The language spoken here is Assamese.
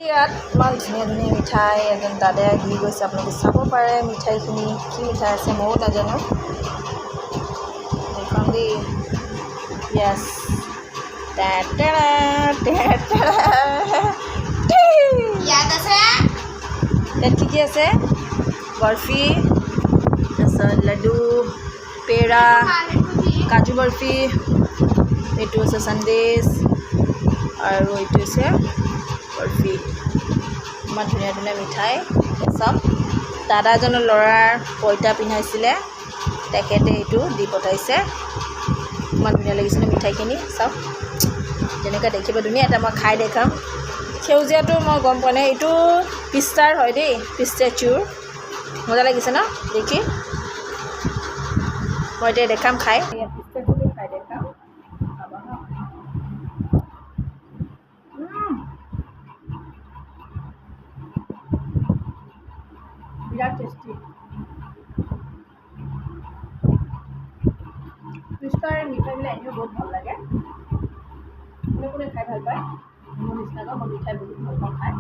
ইয়াত ইমান ধুনীয়া ধুনীয়া মিঠাই এজন দাদাই দি গৈছে, আপোনালোকে চাব পাৰে মিঠাইখিনি কি মিঠাই আছে ময়ো নাজানো। এইখন দেই য়েছ ইয়াত আছে ইয়াত কি কি আছে? বৰফি, তাৰপিছত লাডু, পেৰা, কাজু বৰফি, এইটো আছে সন্দেশ আৰু এইটো হৈছে বৰফি। ইমান ধুনীয়া ধুনীয়া মিঠাই চব। দাদাজনৰ ল'ৰাৰ পইতা পিন্ধাইছিলে, তেখেতে এইটো দি পঠাইছে। ইমান ধুনীয়া লাগিছিলে মিঠাইখিনি চাওক, যেনেকৈ দেখিব ধুনীয়া। এটা মই খাই দেখাম। সেউজীয়াটো মই গম পোৱা নাই, এইটো পিষ্টাৰ হয় দেই, পিষ্টাচিউৰ। মজা লাগিছে ন দেখি? মই এতিয়া দেখাম খাই। পিষ্টাচিউৰটো খাই দেখাম, চাবা ন। বিৰাট টেষ্টি। পিষ্টাৰ মিঠাইবিলাক এনেও বহুত ভাল লাগে। কোনে কোনে খাই ভাল পায় মোৰ নিচিনাকৈ? মই মিঠাই বহুত ভাল পাওঁ খাই।